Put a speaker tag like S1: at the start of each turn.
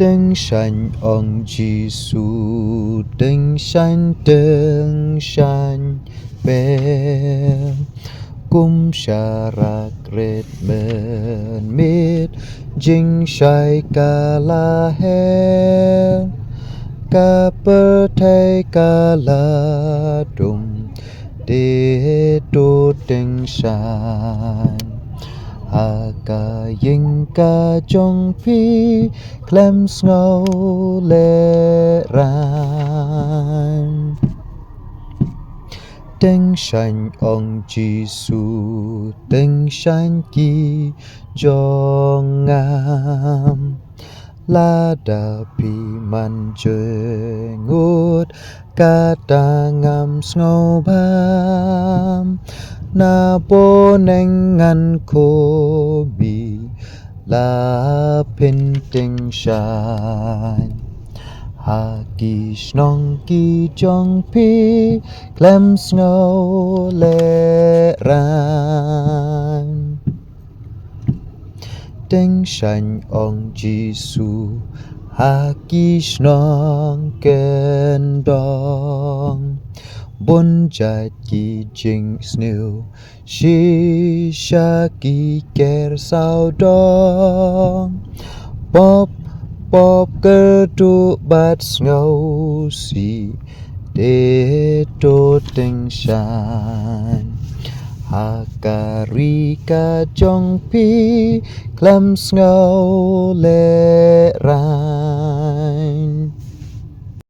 S1: 登山ông Giêsu登山bên cũng syarak red men mit jing shai kalaher ka perthai kala dum de do登山Haka ying ka jong pi klem snow le ran登山ông Giêsu登山ki jong am la da pi man jwe ngut ka ta ngam snow bam na bo neng ngan ko bi la pin ting shan ha ki snong ki jong pi klem snow le ran登山ông Giêsu ha ki snong ken dong Bun jat ki jing snew Shi sha ki ker sao dong Bop cơ tu bat snow si De to登山Hakari ka jong pi klem snow le ran